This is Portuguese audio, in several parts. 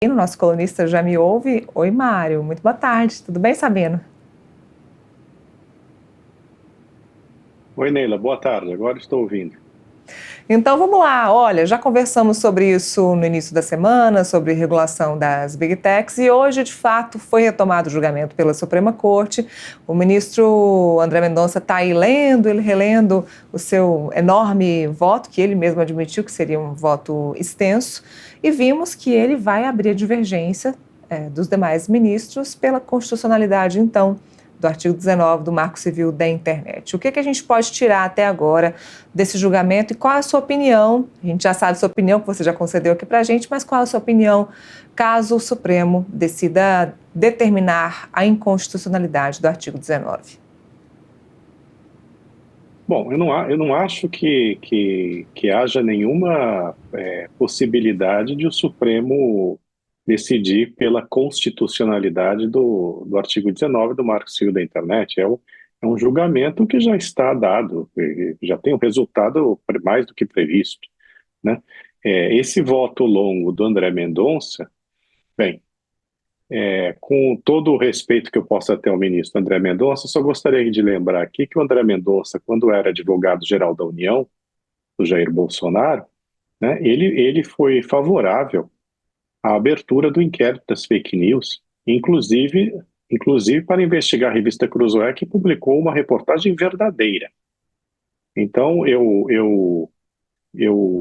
O nosso colunista já me ouve. Oi, Mário, muito boa tarde. Tudo bem, Sabino? Oi, Neila, boa tarde. Agora estou ouvindo. Então vamos lá. Olha, já conversamos sobre isso no início da semana, sobre regulação das Big Techs, e hoje, de fato, foi retomado o julgamento pela Suprema Corte. O ministro André Mendonça está aí lendo, ele relendo o seu enorme voto, que ele mesmo admitiu que seria um voto extenso, e vimos que ele vai abrir a divergência dos demais ministros pela constitucionalidade, então, do artigo 19 do Marco Civil da Internet. O que a gente pode tirar até agora desse julgamento e qual é a sua opinião? A gente já sabe a sua opinião, que você já concedeu aqui para a gente, mas qual é a sua opinião caso o Supremo decida determinar a inconstitucionalidade do artigo 19? Bom, eu não acho que haja nenhuma possibilidade de o Supremo decidir pela constitucionalidade do artigo 19 do Marco Civil da Internet. É um julgamento que já está dado, já tem o resultado mais do que previsto, né? Esse voto longo do André Mendonça, bem, com todo o respeito que eu possa ter ao ministro André Mendonça, só gostaria de lembrar aqui que o André Mendonça, quando era advogado-geral da União, do Jair Bolsonaro, né, ele foi favorável à abertura do inquérito das fake news, inclusive para investigar a revista Cruzoé, que publicou uma reportagem verdadeira. Então, eu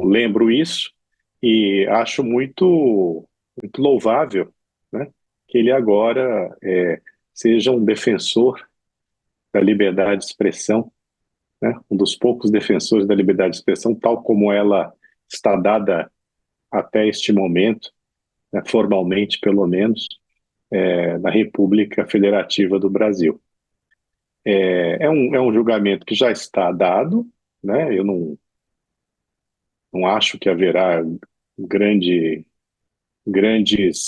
lembro isso e acho muito louvável, né, que ele agora seja um defensor da liberdade de expressão, né, um dos poucos defensores da liberdade de expressão, tal como ela está dada até este momento, né, formalmente pelo menos, na República Federativa do Brasil. É um julgamento que já está dado, né, eu não acho que haverá grandes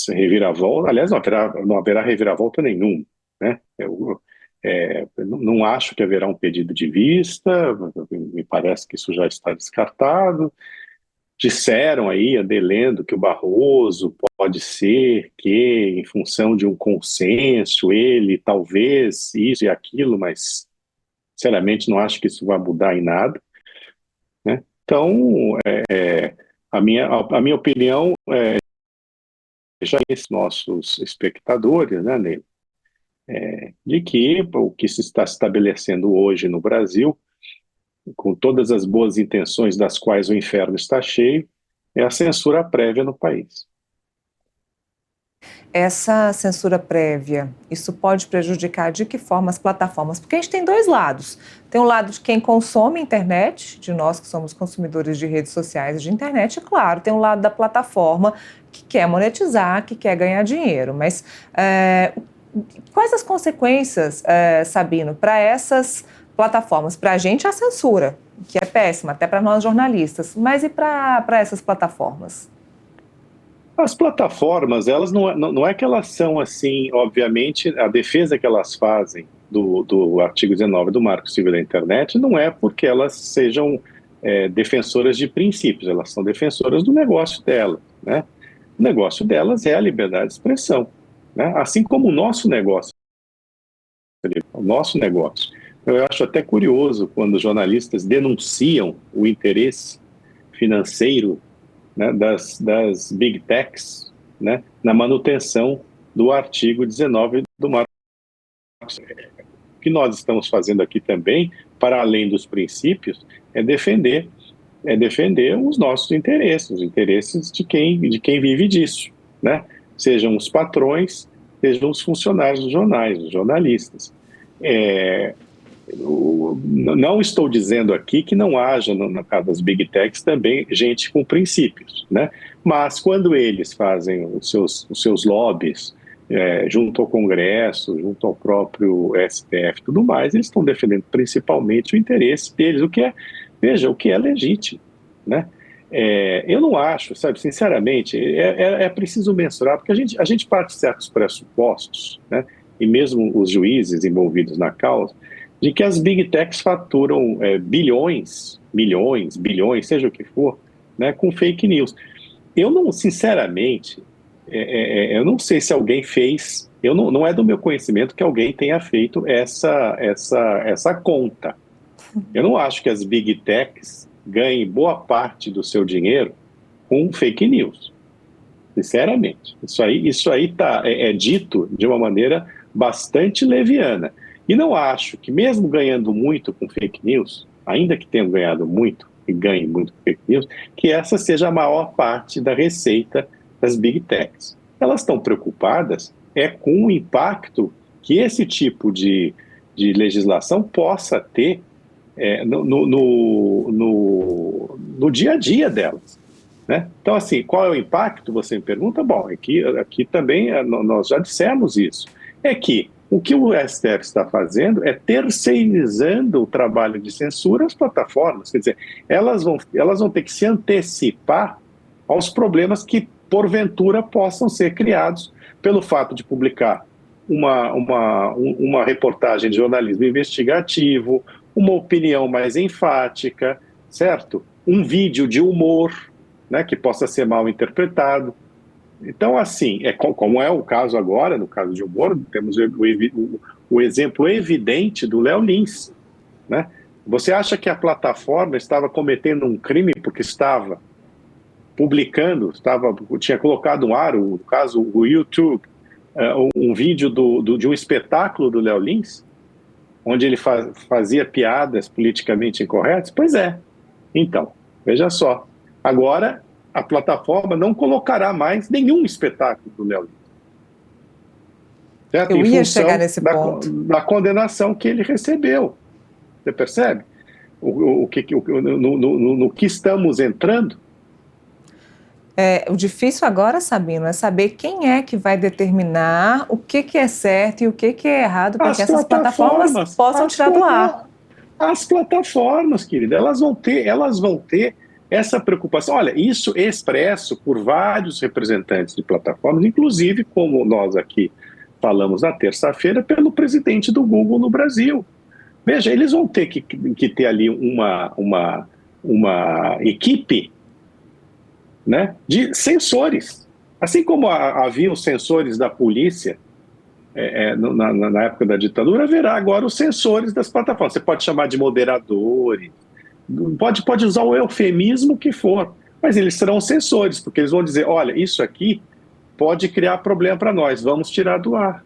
reviravoltas. Aliás, não haverá reviravolta nenhuma, né? Não acho que haverá um pedido de vista, me parece que isso já está descartado. Disseram aí, adelendo, que o Barroso pode ser que, em função de um consenso, ele talvez isso e aquilo, mas sinceramente não acho que isso vai mudar em nada, né? Então, a minha opinião já esses nossos espectadores, né, Ney, de que o que se está estabelecendo hoje no Brasil, com todas as boas intenções das quais o inferno está cheio, é a censura prévia no país. Essa censura prévia, isso pode prejudicar de que forma as plataformas? Porque a gente tem dois lados. Tem um lado de quem consome internet, de nós que somos consumidores de redes sociais e de internet, e claro, tem um lado da plataforma que quer monetizar, que quer ganhar dinheiro. Mas quais as consequências, Sabino, para essas plataformas? Para a gente, a censura, que é péssima, até para nós jornalistas, mas e para essas plataformas? As plataformas, elas não é que elas são assim, obviamente, a defesa que elas fazem do artigo 19 do Marco Civil da Internet não é porque elas sejam defensoras de princípios, elas são defensoras do negócio delas, né? O negócio delas é a liberdade de expressão, né? Assim como o nosso negócio. Eu acho até curioso quando jornalistas denunciam o interesse financeiro, né, das Big Techs, né, na manutenção do artigo 19 do Marco. O que nós estamos fazendo aqui também, para além dos princípios, é defender os nossos interesses, os interesses de quem vive disso, né? Sejam os patrões, sejam os funcionários dos jornais, os jornalistas. Não estou dizendo aqui que não haja, no caso das Big Techs, também gente com princípios, né? Mas quando eles fazem os seus lobbies junto ao Congresso, junto ao próprio STF e tudo mais, eles estão defendendo principalmente o interesse deles, veja, o que é legítimo, né? Eu não acho, sabe, sinceramente, é preciso mensurar, porque a gente parte de certos pressupostos, né? E mesmo os juízes envolvidos na causa, de que as Big Techs faturam bilhões, milhões, bilhões, seja o que for, né, com fake news. Eu não, sinceramente, eu não sei se alguém fez, não é do meu conhecimento que alguém tenha feito essa conta. Eu não acho que as Big Techs ganhem boa parte do seu dinheiro com fake news, sinceramente. Isso aí é dito de uma maneira bastante leviana. E não acho que mesmo ganhando muito com fake news, ainda que tenham ganhado muito e ganhem muito com fake news, que essa seja a maior parte da receita das Big Techs. Elas estão preocupadas com o impacto que esse tipo de legislação possa ter no dia a dia delas. Né? Então, assim, qual é o impacto? Você me pergunta. Bom, aqui também nós já dissemos isso. É que o que o STF está fazendo é terceirizando o trabalho de censura às plataformas. Quer dizer, elas vão ter que se antecipar aos problemas que, porventura, possam ser criados pelo fato de publicar uma reportagem de jornalismo investigativo, uma opinião mais enfática, certo? Um vídeo de humor, né, que possa ser mal interpretado. Então, assim, como é o caso agora, no caso de humor, temos o exemplo evidente do Léo Lins. Né? Você acha que a plataforma estava cometendo um crime porque estava publicando, tinha colocado no ar, no caso, o YouTube, um vídeo de um espetáculo do Léo Lins, onde ele fazia piadas politicamente incorretas? Pois é. Então, veja só. Agora, a plataforma não colocará mais nenhum espetáculo do Léo Lins. Certo? Eu ia chegar nesse ponto. Da condenação que ele recebeu. Você percebe? No que estamos entrando? O difícil agora, Sabino, é saber quem é que vai determinar o que é certo e o que é errado para que essas plataformas possam tirar do ar. As plataformas, querida, elas vão ter essa preocupação. Olha, isso é expresso por vários representantes de plataformas, inclusive, como nós aqui falamos na terça-feira, pelo presidente do Google no Brasil. Veja, eles vão ter que ter ali uma equipe, né, de sensores. Assim como havia os sensores da polícia na época da ditadura, haverá agora os sensores das plataformas. Você pode chamar de moderadores, pode usar o eufemismo que for, mas eles serão sensores, porque eles vão dizer, olha, isso aqui pode criar problema para nós, vamos tirar do ar.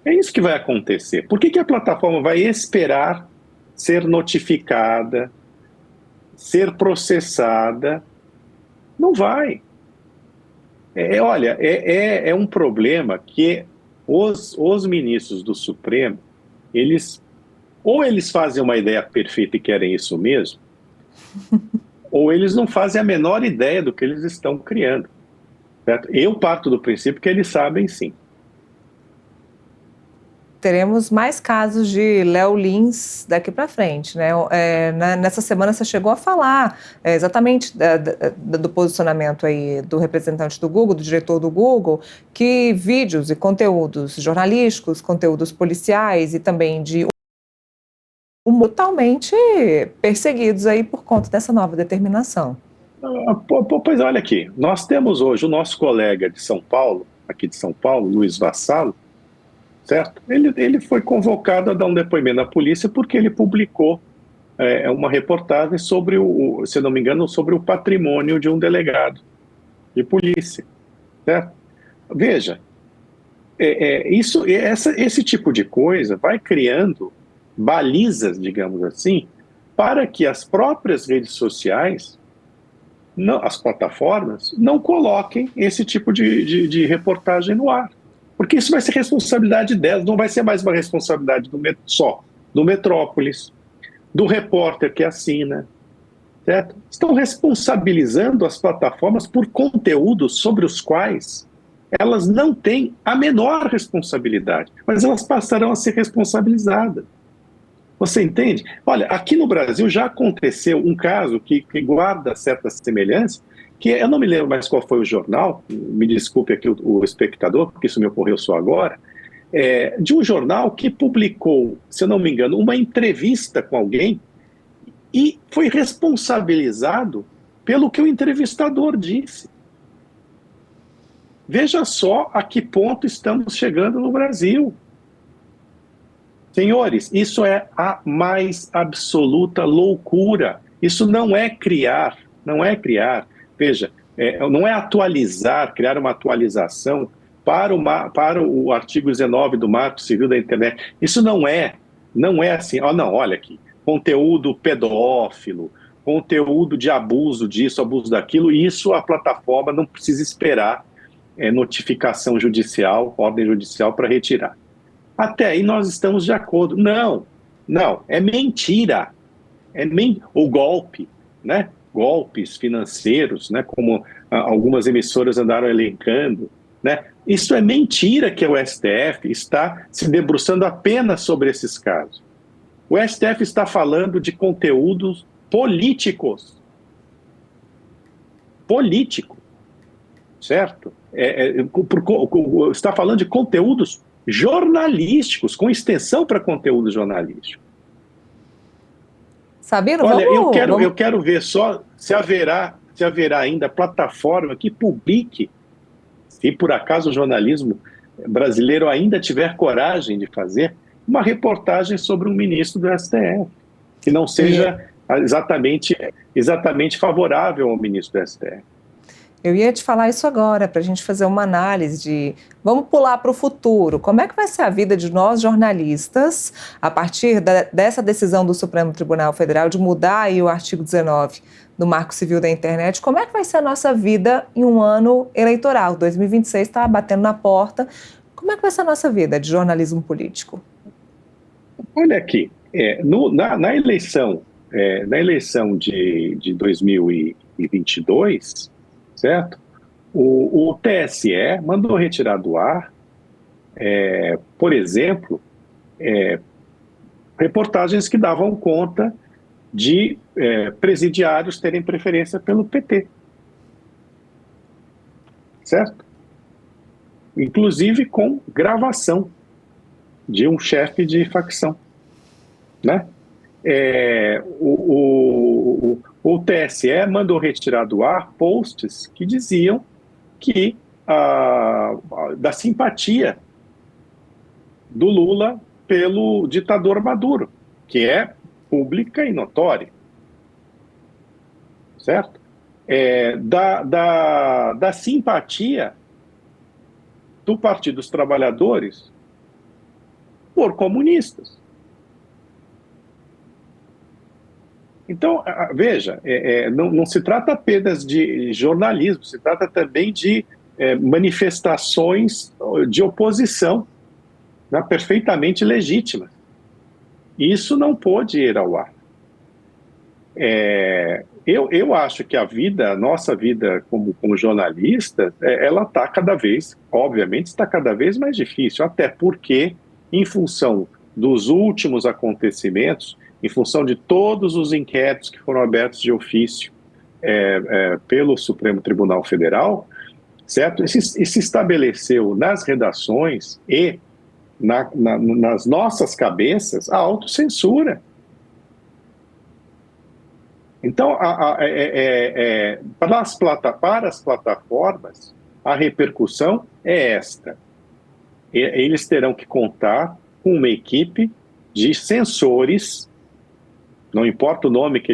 É isso que vai acontecer. Por que a plataforma vai esperar ser notificada, ser processada? Não vai. Olha, é um problema que os ministros do Supremo, ou eles fazem uma ideia perfeita e querem isso mesmo, ou eles não fazem a menor ideia do que eles estão criando. Certo? Eu parto do princípio que eles sabem sim. Teremos mais casos de Léo Lins daqui para frente, né? Nessa semana você chegou a falar exatamente do posicionamento aí do representante do Google, do diretor do Google, que vídeos e conteúdos jornalísticos, conteúdos policiais e também de totalmente perseguidos aí por conta dessa nova determinação. Pois olha aqui, nós temos hoje o nosso colega de São Paulo, aqui de São Paulo, Luiz Vassalo, certo? Ele foi convocado a dar um depoimento na polícia porque ele publicou uma reportagem sobre se não me engano, sobre o patrimônio de um delegado de polícia, certo? Veja, esse tipo de coisa vai criando balizas, digamos assim, para que as próprias redes sociais, as plataformas, não coloquem esse tipo de reportagem no ar. Porque isso vai ser responsabilidade delas, não vai ser mais uma responsabilidade só do Metrópolis, do repórter que assina, certo? Estão responsabilizando as plataformas por conteúdos sobre os quais elas não têm a menor responsabilidade, mas elas passarão a ser responsabilizadas. Você entende? Olha, aqui no Brasil já aconteceu um caso que guarda certa semelhança, que eu não me lembro mais qual foi o jornal, me desculpe aqui o espectador, porque isso me ocorreu só agora, de um jornal que publicou, se eu não me engano, uma entrevista com alguém e foi responsabilizado pelo que o entrevistador disse. veja só a que ponto estamos chegando no Brasil. Senhores, isso é a mais absoluta loucura. Isso não é criar, não é criar. Veja, não é atualizar, criar uma atualização para o artigo 19 do Marco Civil da Internet. Isso não é assim. Oh, não, olha aqui, conteúdo pedófilo, conteúdo de abuso disso, abuso daquilo. Isso a plataforma não precisa esperar notificação judicial, ordem judicial para retirar. Até aí nós estamos de acordo. Não, é mentira. O golpe, né? Golpes financeiros, né? Como algumas emissoras andaram elencando, né? Isso é mentira que o STF está se debruçando apenas sobre esses casos. O STF está falando de conteúdos políticos. Político, certo? Está falando de conteúdos jornalísticos, com extensão para conteúdo jornalístico. Sabino, olha, eu quero ver só se haverá ainda plataforma que publique, se por acaso o jornalismo brasileiro ainda tiver coragem de fazer, uma reportagem sobre um ministro do STF, que não seja exatamente favorável ao ministro do STF. Eu ia te falar isso agora, para a gente fazer uma análise de... Vamos pular para o futuro. Como é que vai ser a vida de nós, jornalistas, a partir dessa decisão do Supremo Tribunal Federal de mudar aí o artigo 19 do Marco Civil da Internet? Como é que vai ser a nossa vida em um ano eleitoral? 2026 está batendo na porta. Como é que vai ser a nossa vida de jornalismo político? Olha aqui, na eleição de 2022... certo? O TSE mandou retirar do ar, por exemplo, reportagens que davam conta de presidiários terem preferência pelo PT. Certo? Inclusive com gravação de um chefe de facção. Né? O TSE mandou retirar do ar posts que diziam que da simpatia do Lula pelo ditador Maduro, que é pública e notória. Certo? Da simpatia do Partido dos Trabalhadores por comunistas. Então, veja, não se trata apenas de jornalismo, se trata também de manifestações de oposição, né, perfeitamente legítimas. Isso não pôde ir ao ar. Eu acho que a nossa vida como jornalista, ela está obviamente, está cada vez mais difícil, até porque, em função dos últimos acontecimentos, em função de todos os inquéritos que foram abertos de ofício pelo Supremo Tribunal Federal, certo? E se estabeleceu nas redações e nas nossas cabeças a autocensura. Então, para as plataformas, a repercussão é esta. Eles terão que contar com uma equipe de censores, não importa o nome que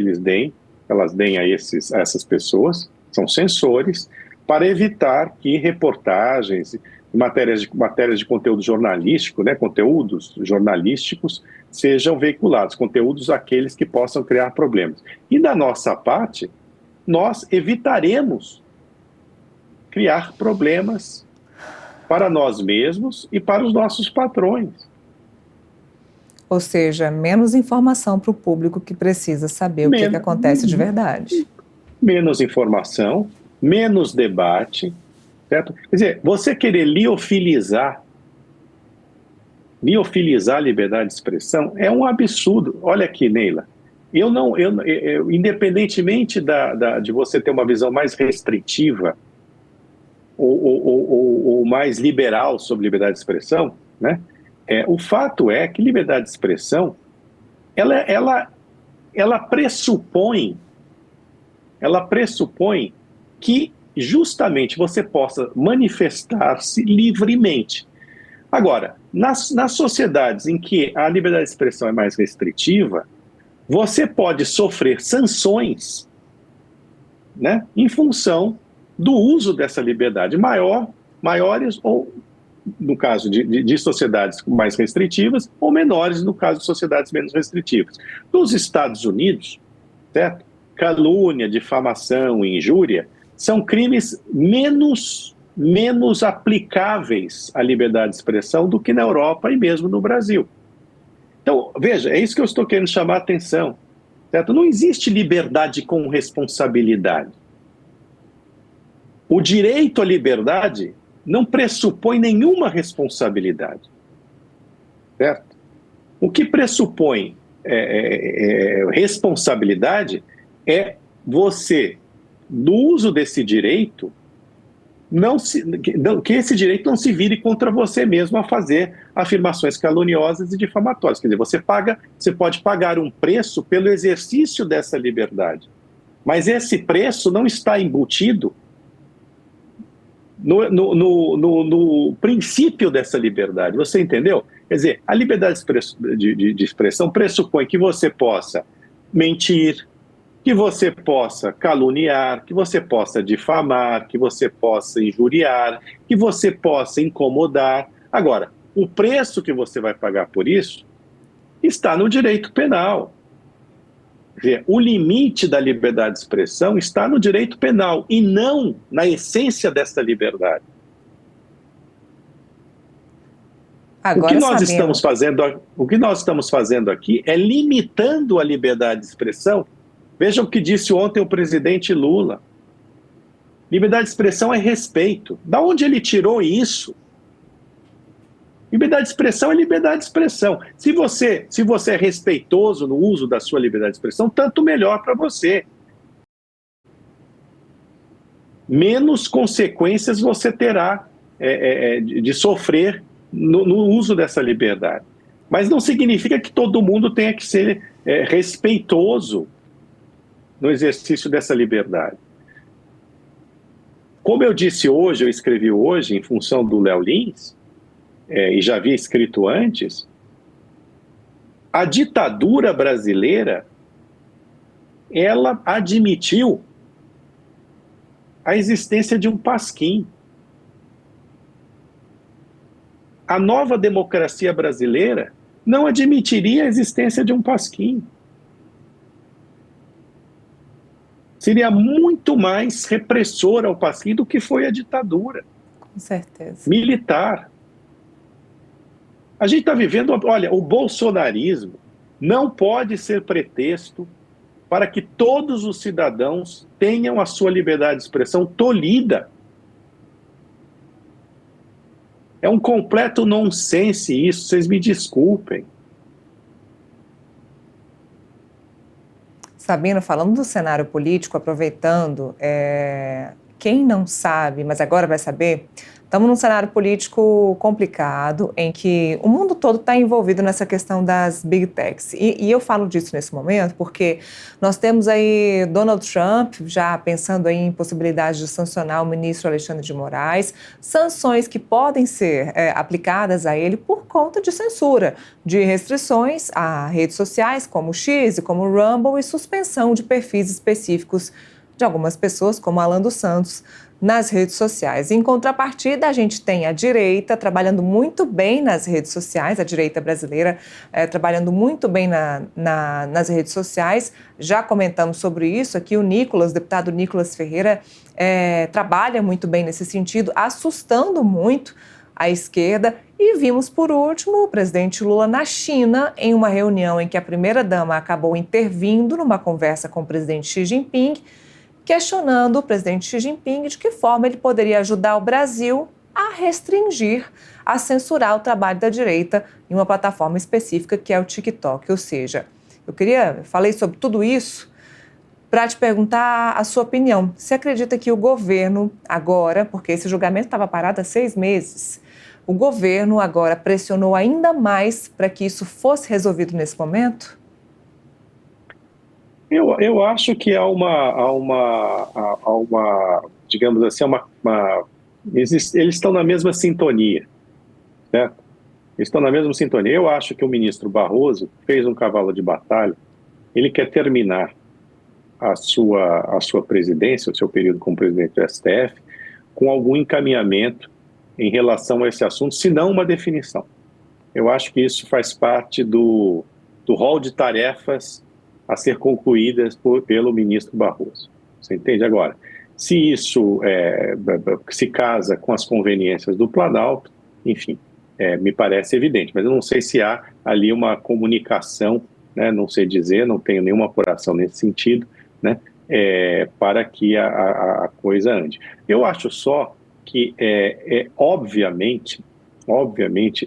elas deem a essas pessoas, são censores, para evitar que reportagens, matérias de conteúdo jornalístico, né, conteúdos jornalísticos, sejam veiculados, conteúdos aqueles que possam criar problemas. E da nossa parte, nós evitaremos criar problemas para nós mesmos e para os nossos patrões. Ou seja, menos informação para o público que precisa saber o que acontece de verdade. Menos informação, menos debate, certo? Quer dizer, você querer liofilizar a liberdade de expressão é um absurdo. Olha aqui, Neila, independentemente de você ter uma visão mais restritiva ou mais liberal sobre liberdade de expressão, né? O fato é que liberdade de expressão ela pressupõe que justamente você possa manifestar-se livremente. Agora, nas sociedades em que a liberdade de expressão é mais restritiva, você pode sofrer sanções, né, em função do uso dessa liberdade maiores ou, no caso de sociedades mais restritivas, ou menores no caso de sociedades menos restritivas. Nos Estados Unidos, certo? Calúnia, difamação e injúria são crimes menos aplicáveis à liberdade de expressão do que na Europa e mesmo no Brasil. Então, veja, é isso que eu estou querendo chamar a atenção. Certo? Não existe liberdade com responsabilidade. O direito à liberdade não pressupõe nenhuma responsabilidade. Certo? O que pressupõe responsabilidade é você, no uso desse direito, que esse direito não se vire contra você mesmo a fazer afirmações caluniosas e difamatórias. Quer dizer, você pode pagar um preço pelo exercício dessa liberdade, mas esse preço não está embutido no princípio dessa liberdade. Você entendeu? Quer dizer, a liberdade de expressão pressupõe que você possa mentir, que você possa caluniar, que você possa difamar, que você possa injuriar, que você possa incomodar. Agora, o preço que você vai pagar por isso está no direito penal. Quer dizer, o limite da liberdade de expressão está no direito penal e não na essência dessa liberdade. Agora, o que nós estamos fazendo aqui é limitando a liberdade de expressão. Veja o que disse ontem o presidente Lula. Liberdade de expressão é respeito. Da onde ele tirou isso? Liberdade de expressão é liberdade de expressão. Se você é respeitoso no uso da sua liberdade de expressão, tanto melhor para você. Menos consequências você terá de sofrer no uso dessa liberdade. Mas não significa que todo mundo tenha que ser respeitoso no exercício dessa liberdade. Como eu disse hoje, eu escrevi hoje, em função do Léo Lins, e já havia escrito antes, a ditadura brasileira, ela admitiu a existência de um pasquim. A nova democracia brasileira não admitiria a existência de um pasquim. Seria muito mais repressora ao pasquim do que foi a ditadura. Com certeza. Militar. A gente está vivendo, olha, o bolsonarismo não pode ser pretexto para que todos os cidadãos tenham a sua liberdade de expressão tolhida. É um completo nonsense isso, vocês me desculpem. Sabina, falando do cenário político, aproveitando, quem não sabe, mas agora vai saber, estamos num cenário político complicado, em que o mundo todo está envolvido nessa questão das Big Techs. E eu falo disso nesse momento porque nós temos aí Donald Trump já pensando aí em possibilidade de sancionar o ministro Alexandre de Moraes, sanções que podem ser aplicadas a ele por conta de censura, de restrições a redes sociais como o X e como o Rumble e suspensão de perfis específicos de algumas pessoas, como Alan dos Santos, nas redes sociais. Em contrapartida, a gente tem a direita trabalhando muito bem nas redes sociais, a direita brasileira trabalhando muito bem nas redes sociais. Já comentamos sobre isso aqui, o deputado Nicolas Ferreira, trabalha muito bem nesse sentido, assustando muito a esquerda. E vimos, por último, o presidente Lula na China, em uma reunião em que a primeira-dama acabou intervindo numa conversa com o presidente Xi Jinping, questionando o presidente Xi Jinping de que forma ele poderia ajudar o Brasil a restringir, a censurar o trabalho da direita em uma plataforma específica que é o TikTok. Ou seja, falei sobre tudo isso para te perguntar a sua opinião. Você acredita que o governo agora, porque esse julgamento estava parado há 6 meses, o governo agora pressionou ainda mais para que isso fosse resolvido nesse momento? Eu acho que há uma digamos assim, eles estão na mesma sintonia, certo? Eles estão na mesma sintonia. Eu acho que o ministro Barroso fez um cavalo de batalha. Ele quer terminar a sua presidência, o seu período como presidente do STF, com algum encaminhamento em relação a esse assunto, se não uma definição. Eu acho que isso faz parte do rol de tarefas a ser concluídas pelo ministro Barroso. Você entende? Agora, se isso se casa com as conveniências do Planalto, enfim, me parece evidente, mas eu não sei se há ali uma comunicação, né, não sei dizer, não tenho nenhuma apuração nesse sentido, né, para que a coisa ande. Eu acho só que, obviamente,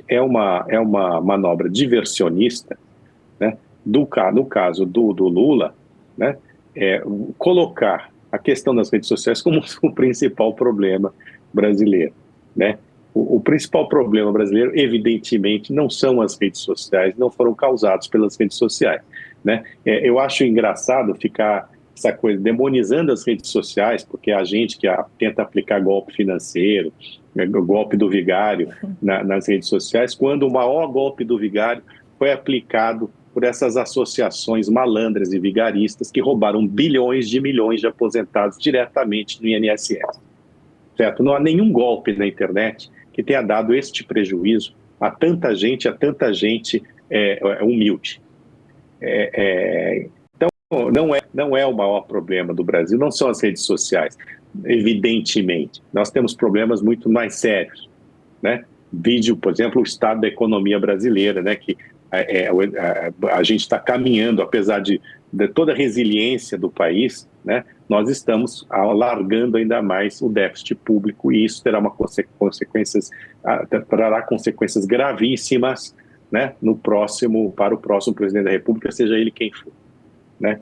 é uma manobra diversionista, né, no caso do Lula, né, colocar a questão das redes sociais como o principal problema brasileiro, né? O principal problema brasileiro, evidentemente, não são as redes sociais, não foram causados pelas redes sociais, né? Eu acho engraçado ficar essa coisa demonizando as redes sociais, porque a gente que tenta aplicar golpe financeiro, o golpe do vigário nas redes sociais, quando o maior golpe do vigário foi aplicado por essas associações malandras e vigaristas que roubaram bilhões de milhões de aposentados diretamente no INSS. Certo? Não há nenhum golpe na internet que tenha dado este prejuízo a tanta gente humilde. Então, não é o maior problema do Brasil, não são as redes sociais, evidentemente. Nós temos problemas muito mais sérios, né? Vídeo, por exemplo, o estado da economia brasileira, né? Que a gente está caminhando, apesar de toda a resiliência do país, né? Nós estamos alargando ainda mais o déficit público e isso terá trará consequências gravíssimas, né? Para o próximo presidente da República, seja ele quem for, né?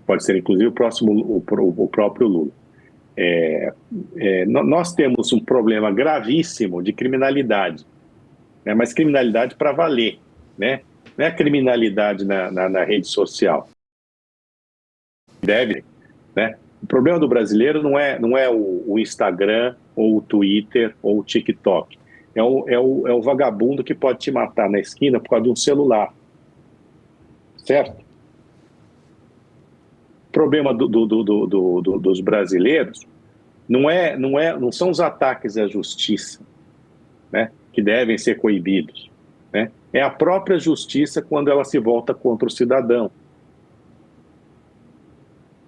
Pode ser inclusive o próprio Lula. Nós temos um problema gravíssimo de criminalidade, né? Mas criminalidade para valer, né? Não é a criminalidade na rede social. Né? O problema do brasileiro não é o Instagram, ou o Twitter, ou o TikTok. É o vagabundo que pode te matar na esquina por causa de um celular. Certo? O problema dos brasileiros não são os ataques à justiça, né, que devem ser coibidos, né? É a própria justiça quando ela se volta contra o cidadão.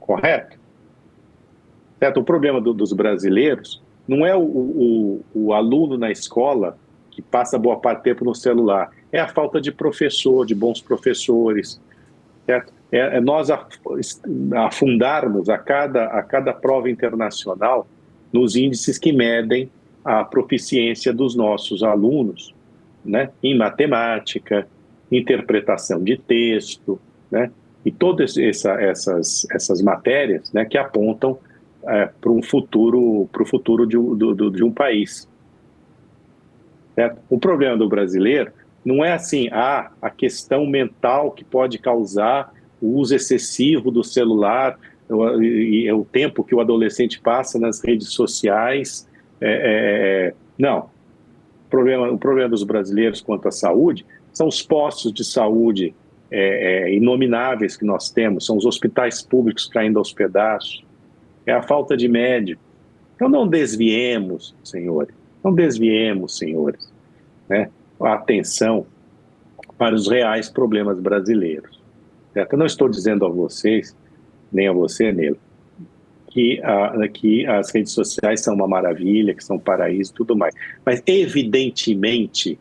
Correto? Certo? O problema dos brasileiros não é o aluno na escola que passa boa parte do tempo no celular, é a falta de professor, de bons professores, certo? Nós afundarmos a cada prova internacional nos índices que medem a proficiência dos nossos alunos, né, em matemática, interpretação de texto, né, e todas essas matérias, né, que apontam para o futuro de um país. Certo? O problema do brasileiro não é assim, a questão mental que pode causar o uso excessivo do celular, o tempo que o adolescente passa nas redes sociais. Não. O problema dos brasileiros quanto à saúde são os postos de saúde inomináveis que nós temos, são os hospitais públicos caindo aos pedaços, é a falta de médico. Então não desviemos, senhores, né, a atenção para os reais problemas brasileiros. Certo? Eu não estou dizendo a vocês, nem a você, Nelo, que as redes sociais são uma maravilha, que são um paraíso e tudo mais. Mas, evidentemente,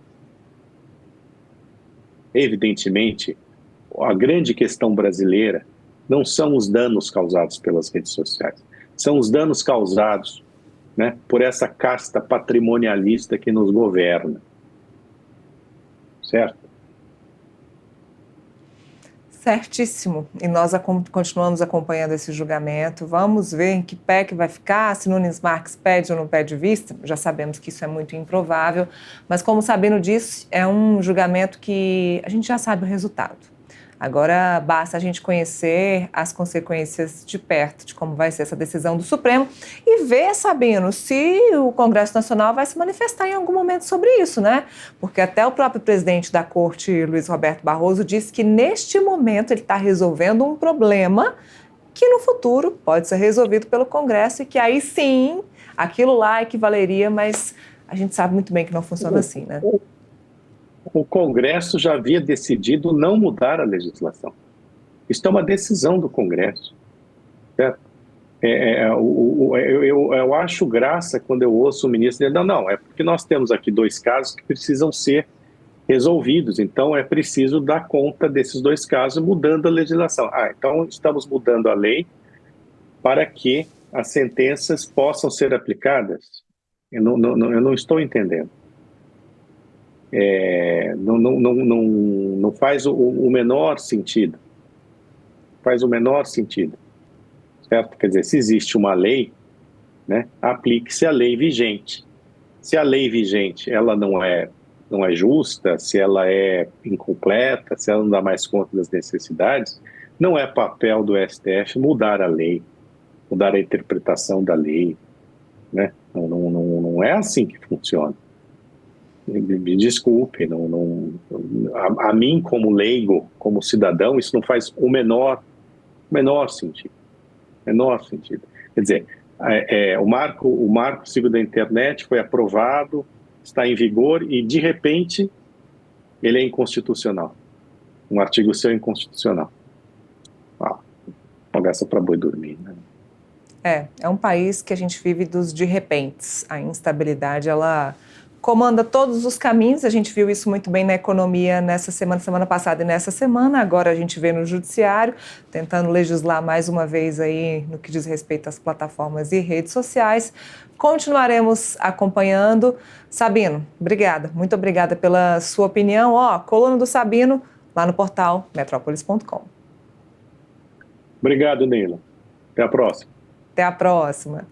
a grande questão brasileira não são os danos causados pelas redes sociais, são os danos causados, né, por essa casta patrimonialista que nos governa. Certo? Certíssimo. E nós continuamos acompanhando esse julgamento. Vamos ver em que pé que vai ficar, se Nunes Marques pede ou não pede vista. Já sabemos que isso é muito improvável, mas como sabendo disso, é um julgamento que a gente já sabe o resultado. Agora basta a gente conhecer as consequências de perto de como vai ser essa decisão do Supremo e ver, Sabino, se o Congresso Nacional vai se manifestar em algum momento sobre isso, né? Porque até o próprio presidente da Corte, Luiz Roberto Barroso, disse que neste momento ele está resolvendo um problema que no futuro pode ser resolvido pelo Congresso e que aí sim, aquilo lá equivaleria, mas a gente sabe muito bem que não funciona assim, né? O Congresso já havia decidido não mudar a legislação. Isso é uma decisão do Congresso, certo? Eu acho graça quando eu ouço o ministro dizer, não, é porque nós temos aqui dois casos que precisam ser resolvidos, então é preciso dar conta desses dois casos mudando a legislação. Então estamos mudando a lei para que as sentenças possam ser aplicadas? Eu não estou entendendo. Não faz o menor sentido. Faz o menor sentido. Certo? Quer dizer, se existe uma lei, né, aplique-se a lei vigente. Se a lei vigente ela não é justa, se ela é incompleta, se ela não dá mais conta das necessidades, não é papel do STF mudar a lei, mudar a interpretação da lei, né? Não é assim que funciona. Me desculpe, a mim como leigo, como cidadão, isso não faz o menor sentido. Menor sentido. Quer dizer, o marco civil da internet foi aprovado, está em vigor e, de repente, ele é inconstitucional. Um artigo seu é inconstitucional. Conversa para boi dormir, né? É um país que a gente vive dos de repentes. A instabilidade, ela comanda todos os caminhos. A gente viu isso muito bem na economia nessa semana passada e nessa semana. Agora a gente vê no judiciário, tentando legislar mais uma vez aí no que diz respeito às plataformas e redes sociais. Continuaremos acompanhando. Sabino, obrigada. Muito obrigada pela sua opinião. Coluna do Sabino, lá no portal metrópolis.com. Obrigado, Neila. Até a próxima. Até a próxima.